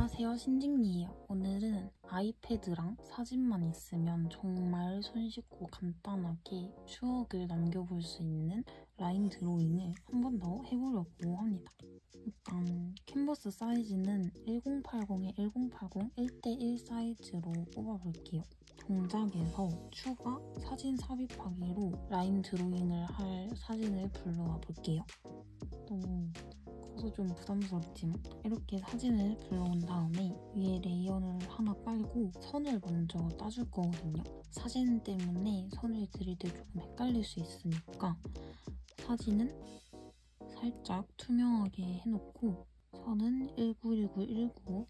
안녕하세요, 신직리예요. 오늘은 아이패드랑 사진만 있으면 정말 손쉽고 간단하게 추억을 남겨볼 수 있는 라인 드로잉을 한 번 더 해보려고 합니다. 일단 캔버스 사이즈는 1080에 1080 1:1 사이즈로 뽑아볼게요. 동작에서 추가 사진 삽입하기로 라인 드로잉을 할 사진을 불러와 볼게요. 너무 커서 좀 부담스럽지만 이렇게 사진을 불러온 다음에 위에 레이어를 하나 깔고 선을 먼저 따줄 거거든요. 사진 때문에 선을 그릴 때 조금 헷갈릴 수 있으니까 사진은 살짝 투명하게 해놓고 선은 191919로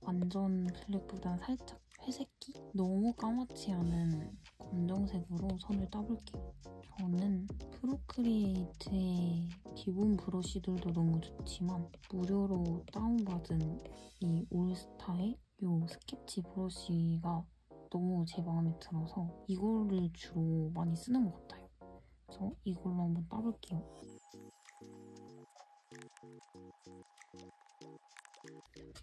완전 블랙보단 살짝 회색기? 너무 까맣지 않은 검정색으로 선을 따볼게요. 저는 프로크리에이트의 기본 브러쉬들도 너무 좋지만 무료로 다운받은 이 올스타의 이 스케치 브러쉬가 너무 제 마음에 들어서 이거를 주로 많이 쓰는 것 같아요. 그래서 이걸로 한번 따볼게요.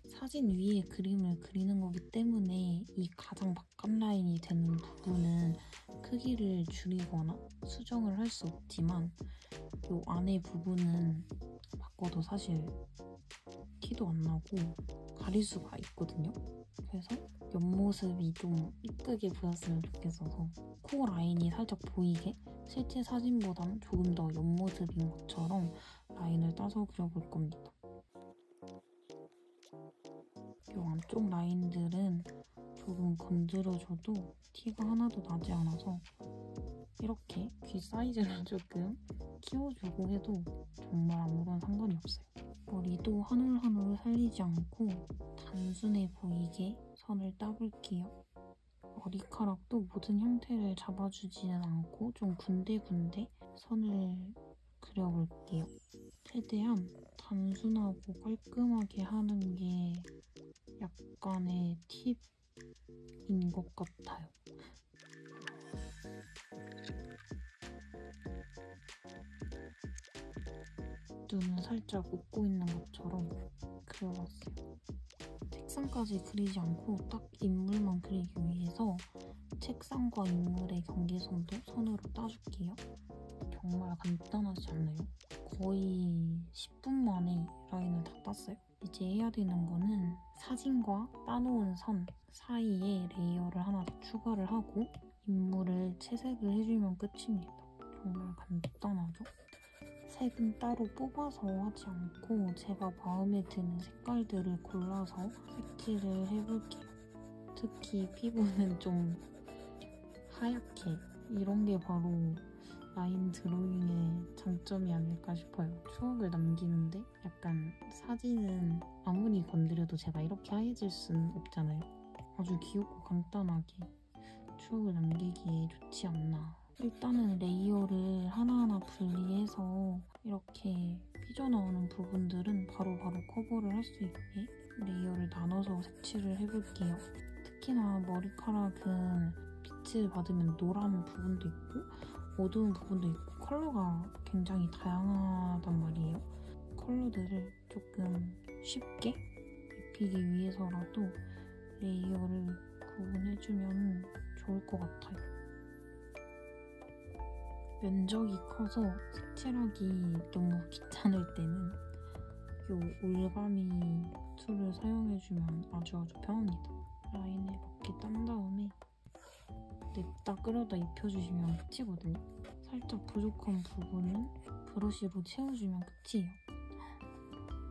사진 위에 그림을 그리는 거기 때문에 이 가장 바깥 라인이 되는 부분은 크기를 줄이거나 수정을 할 수 없지만 이 안에 부분은 바꿔도 사실 티도 안 나고 가릴 수가 있거든요. 그래서 옆모습이 좀 이쁘게 보였으면 좋겠어서 코 라인이 살짝 보이게 실제 사진보다는 조금 더 옆모습인 것처럼 라인을 따서 그려볼 겁니다. 이 안쪽 라인들은 조금 건드려줘도 티가 하나도 나지 않아서 이렇게 귀 사이즈를 조금 키워주고 해도 정말 아무런 상관이 없어요. 머리도 한 올 한 올 살리지 않고 단순해 보이게 선을 따볼게요. 머리카락도 모든 형태를 잡아주지는 않고 좀 군데군데 선을 그려볼게요. 최대한 단순하고 깔끔하게 하는 게 약간의 팁인 것 같아요. 눈은 살짝 웃고 있는 것처럼 그려봤어요. 색상까지 그리지 않고 딱 인물만 그리기 위해서 책상과 인물의 경계선도 선으로 따줄게요. 정말 간단하지 않나요? 거의 10분 만에 라인을 다 땄어요. 이제 해야 되는 거는 사진과 따놓은 선 사이에 레이어를 하나 더 추가를 하고 인물을 채색을 해주면 끝입니다. 정말 간단하죠? 색은 따로 뽑아서 하지 않고 제가 마음에 드는 색깔들을 골라서 색칠을 해볼게요. 특히 피부는 좀 하얗게 이런 게 바로 라인 드로잉의 장점이 아닐까 싶어요. 추억을 남기는데 약간 사진은 아무리 건드려도 제가 이렇게 하얘질 순 없잖아요. 아주 귀엽고 간단하게 추억을 남기기에 좋지 않나. 일단은 레이어를 하나하나 분리해서 이렇게 삐져나오는 부분들은 바로바로 커버를 할 수 있게 레이어를 나눠서 색칠을 해볼게요. 특히나 머리카락은 빛을 받으면 노란 부분도 있고 어두운 부분도 있고 컬러가 굉장히 다양하단 말이에요. 컬러들을 조금 쉽게 입히기 위해서라도 레이어를 구분해주면 좋을 것 같아요. 면적이 커서 색칠하기 너무 귀찮을 때는 이 올가미 툴을 사용해주면 아주 편합니다. 라인을 이렇게 딴 다음에 냅다 끌어다 입혀주시면 끝이거든요. 살짝 부족한 부분은 브러쉬로 채워주면 끝이에요.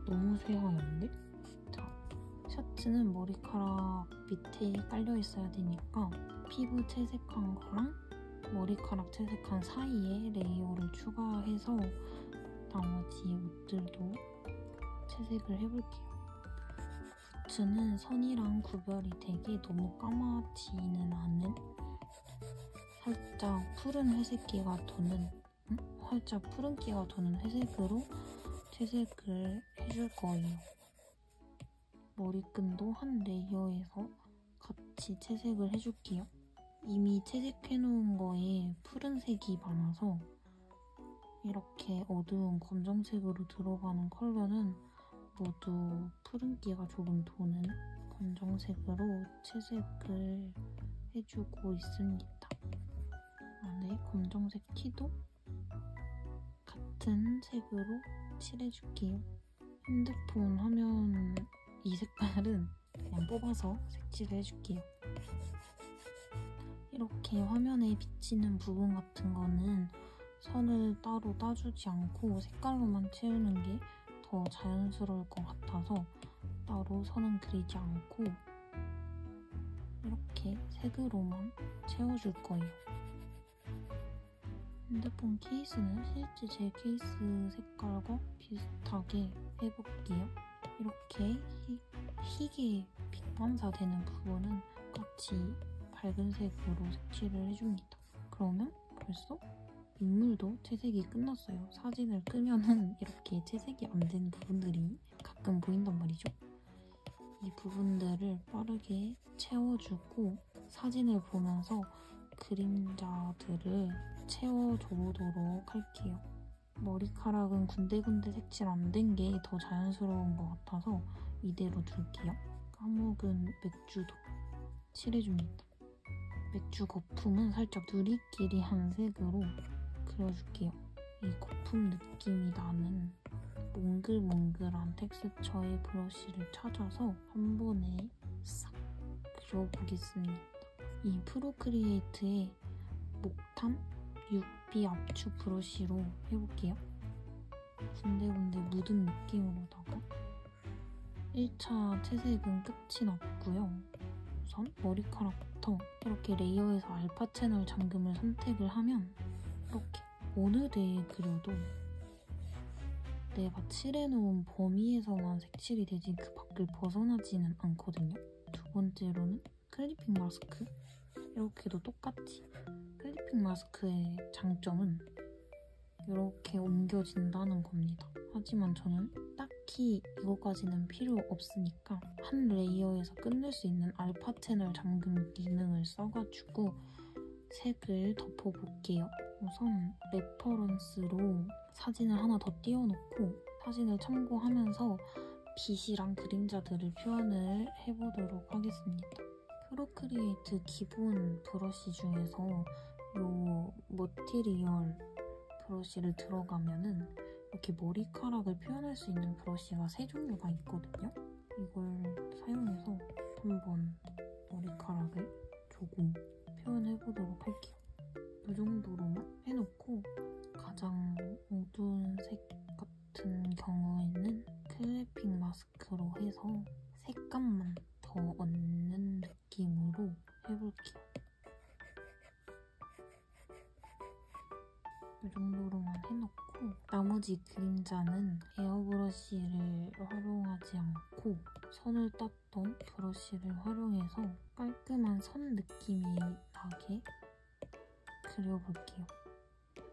너무 새하얀데? 자, 셔츠는 머리카락 밑에 깔려 있어야 되니까 피부 채색한 거랑 머리카락 채색한 사이에 레이어를 추가해서 나머지 옷들도 채색을 해볼게요. 부츠는 선이랑 구별이 되게 너무 까맣지는 않은 살짝 푸른 회색기가 도는 살짝 푸른기가 도는 회색으로 채색을 해줄 거예요. 머리끈도 한 레이어에서 같이 채색을 해줄게요. 이미 채색해놓은 거에 푸른색이 많아서 이렇게 어두운 검정색으로 들어가는 컬러는 모두 푸른기가 조금 도는 검정색으로 채색을 해주고 있습니다. 안에 검정색 티도 같은 색으로 칠해줄게요. 핸드폰 화면 이 색깔은 그냥 뽑아서 색칠을 해줄게요. 이렇게 화면에 비치는 부분 같은 거는 선을 따로 따주지 않고 색깔로만 채우는 게 더 자연스러울 것 같아서 따로 선은 그리지 않고 이렇게 색으로만 채워줄 거예요. 핸드폰 케이스는 실제 제 케이스 색깔과 비슷하게 해볼게요. 이렇게 희게 빛 반사되는 부분은 같이 밝은 색으로 색칠을 해줍니다. 그러면 벌써 인물도 채색이 끝났어요. 사진을 끄면은 이렇게 채색이 안 된 부분들이 가끔 보인단 말이죠. 이 부분들을 빠르게 채워주고 사진을 보면서 그림자들을 채워줘보도록 할게요. 머리카락은 군데군데 색칠 안 된 게 더 자연스러운 것 같아서 이대로 둘게요. 까먹은 맥주도 칠해줍니다. 맥주 거품은 살짝 누리끼리한 색으로 그려줄게요. 이 거품 느낌이 나는 몽글몽글한 텍스처의 브러쉬를 찾아서 한 번에 싹 그려보겠습니다. 이 프로크리에이트의 목탄 6B 압축 브러쉬로 해볼게요. 군데군데 묻은 느낌으로다가 1차 채색은 끝이 났고요. 우선 머리카락부터 이렇게 레이어에서 알파 채널 잠금을 선택을 하면 이렇게 어느 데에 그려도 내가 칠해놓은 범위에서만 색칠이 되지 그 밖을 벗어나지는 않거든요. 두 번째로는 클리핑 마스크. 이렇게도 똑같이 클리핑 마스크의 장점은 이렇게 옮겨진다는 겁니다. 하지만 저는 딱히 이거까지는 필요 없으니까 한 레이어에서 끝낼 수 있는 알파 채널 잠금 기능을 써가지고 색을 덮어볼게요. 우선 레퍼런스로 사진을 하나 더 띄워놓고 사진을 참고하면서 빛이랑 그림자들을 표현을 해보도록 하겠습니다. 프로크리에이트 기본 브러쉬 중에서 이 머티리얼 브러쉬를 들어가면은 이렇게 머리카락을 표현할 수 있는 브러쉬가 3종류가 있거든요. 이걸 사용해서 한번 머리카락을 조금 표현해보도록 할게요. 이 정도로만 해놓고 가장 어두운 색 같은 경우에는 클리핑 마스크로 해서 색감만 더 얻는 느낌으로 해볼게요. 이 정도로만 해놓고 나머지 그림자는 에어브러쉬를 활용하지 않고 선을 땄던 브러쉬를 활용해서 깔끔한 선 느낌이 나게 그려볼게요.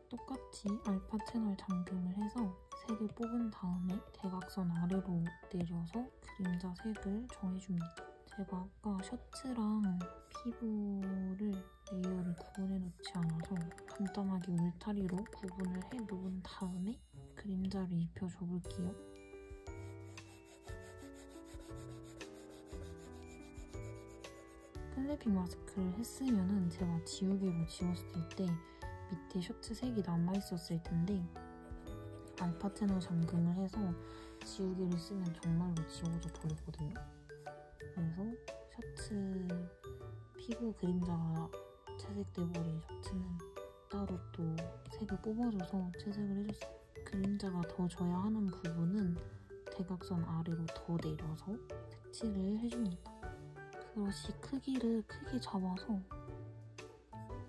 똑같이 알파 채널 잠금을 해서 색을 뽑은 다음에 대각선 아래로 내려서 그림자 색을 정해줍니다. 제가 아까 셔츠랑 피부를 레이어를 구분해 놓지 않아서 간단하게 울타리로 구분을 해 놓은 다음에 그림자를 입혀줘 볼게요. 클리핑 마스크를 했으면은 제가 지우개로 지웠을 때 밑에 셔츠 색이 남아있었을 텐데 알파 채널 잠금을 해서 지우개를 쓰면 정말로 지워져 버리거든요. 그래서 셔츠 피부 그림자가 채색돼버린 셔츠는 따로 또 색을 뽑아줘서 채색을 해줬어요. 그림자가 더 져야 하는 부분은 대각선 아래로 더 내려서 색칠을 해줍니다. 브러쉬 크기를 크게 잡아서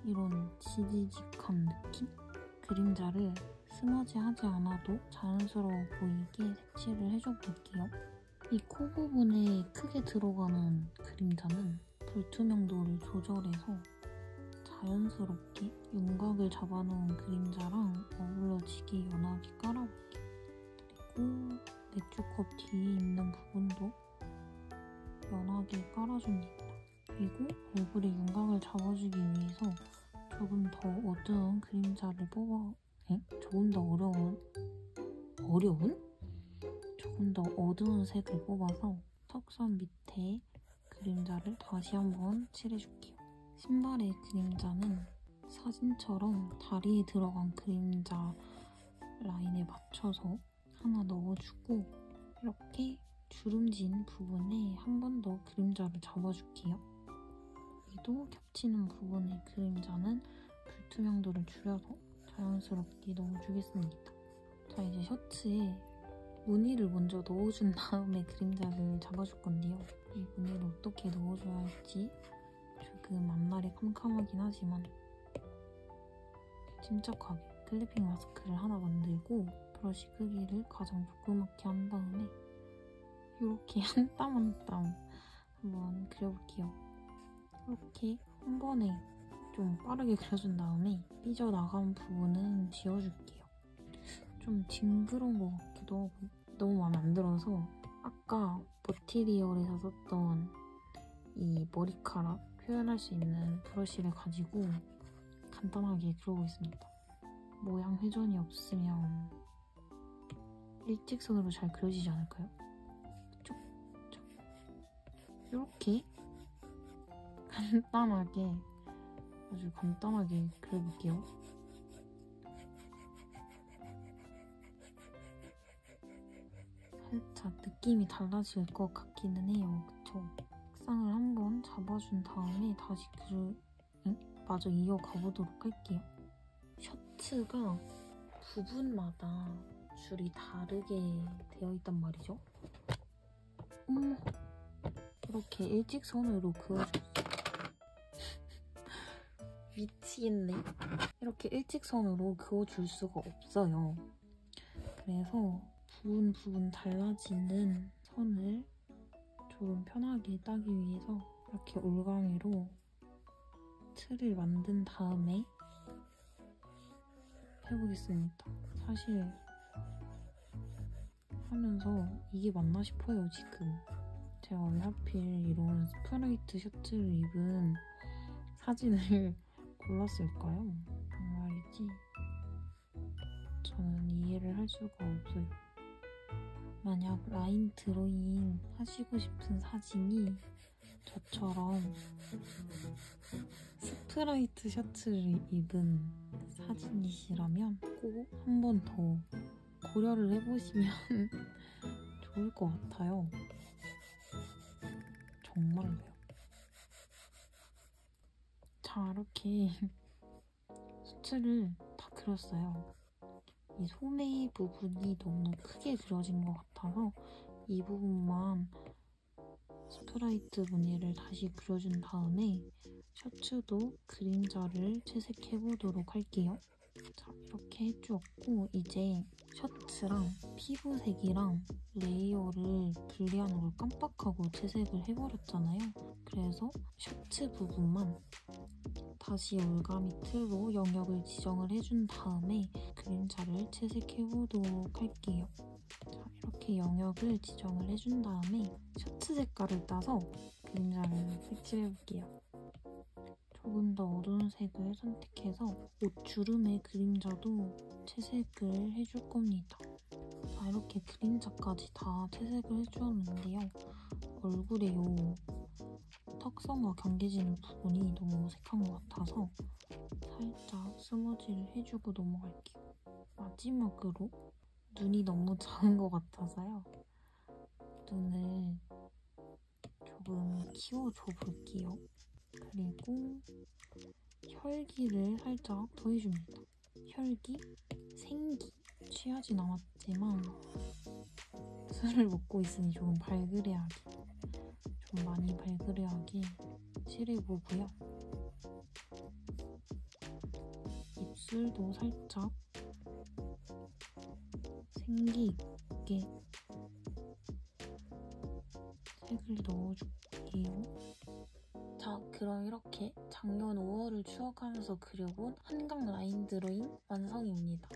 이런 지지직한 느낌? 그림자를 스머지하지 않아도 자연스러워 보이게 색칠을 해줘볼게요. 이 코 부분에 크게 들어가는 그림자는 불투명도를 조절해서 자연스럽게 윤곽을 잡아놓은 그림자랑 어우러지게 연하게 깔아볼게요. 그리고 맥주컵 뒤에 있는 부분도 연하게 깔아줍니다. 그리고 얼굴에 윤곽을 잡아주기 위해서 조금 더 어두운 그림자를 조금 더 어려운? 조금 조금 더 어두운 색을 뽑아서 턱선 밑에 그림자를 다시 한번 칠해줄게요. 신발의 그림자는 사진처럼 다리에 들어간 그림자 라인에 맞춰서 하나 넣어주고 이렇게 주름진 부분에 한 번 더 그림자를 잡아줄게요. 여기도 겹치는 부분의 그림자는 불투명도를 줄여서 자연스럽게 넣어주겠습니다. 자, 이제 셔츠에 무늬를 먼저 넣어준 다음에 그림자를 잡아줄 건데요. 이 무늬를 어떻게 넣어줘야 할지 조금 앞날이 캄캄하긴 하지만 침착하게 클리핑 마스크를 하나 만들고 브러쉬 크기를 가장 조그맣게 한 다음에 이렇게 한 땀 한 땀 한번 그려볼게요. 이렇게 한 번에 좀 빠르게 그려준 다음에 삐져나간 부분은 지워줄게요. 좀 징그러운 것 같기도 하고 너무 마음에 안 들어서 아까 머티리얼에서 썼던 이 머리카락 표현할 수 있는 브러쉬를 가지고 간단하게 그려보겠습니다. 모양 회전이 없으면 일직선으로 잘 그려지지 않을까요? 쭉, 쭉. 이렇게 간단하게, 아주 간단하게 그려볼게요. 살짝 느낌이 달라질 것 같기는 해요. 그쵸? 색상을 한번 잡아준 다음에 다시 마저 이어가보도록 할게요. 셔츠가 부분마다 줄이 다르게 되어 있단 말이죠. 이렇게 일직선으로 그어줬어요. 미치겠네. 이렇게 일직선으로 그어줄 수가 없어요. 그래서 부분 달라지는 선을 조금 편하게 따기 위해서 이렇게 올가미로 틀을 만든 다음에 해보겠습니다. 사실 하면서 이게 맞나 싶어요, 지금. 제가 왜 하필 이런 스프라이트 셔츠를 입은 사진을 골랐을까요? 정말이지. 저는 이해를 할 수가 없어요. 만약 라인 드로잉 하시고 싶은 사진이 저처럼 스프라이트 셔츠를 입은 사진이시라면 꼭 한 번 더 고려를 해보시면 좋을 것 같아요. 정말로요. 자, 이렇게 수트를 다 그렸어요. 이 소매 부분이 너무 크게 그려진 것 같아서 이 부분만 스프라이트 무늬를 다시 그려준 다음에 셔츠도 그림자를 채색해보도록 할게요. 자, 이렇게 해주었고 이제 셔츠랑 피부색이랑 레이어를 분리하는 걸 깜빡하고 채색을 해버렸잖아요. 그래서 셔츠 부분만 다시 올가미 틀로 영역을 지정을 해준 다음에 그림자를 채색해보도록 할게요. 자, 이렇게 영역을 지정을 해준 다음에 셔츠 색깔을 따서 그림자를 색칠해볼게요. 조금 더 어두운 색을 선택해서 옷 주름의 그림자도 채색을 해줄 겁니다. 자, 이렇게 그림자까지 다 채색을 해주었는데요. 얼굴에 요 턱선과 경계지는 부분이 너무 어색한 것 같아서 살짝 스머지를 해주고 넘어갈게요. 마지막으로 눈이 너무 작은 것 같아서요. 눈을 조금 키워줘 볼게요. 그리고 혈기를 살짝 더해줍니다. 혈기, 생기. 취하진 않았지만 술을 먹고 있으니 조금 발그레하게, 좀 많이 발그레하게 칠해보고요. 입술도 살짝 생기 있게 색을 넣어줄게요. 자, 그럼 이렇게 작년 5월을 추억하면서 그려본 한강 라인 드로잉 완성입니다.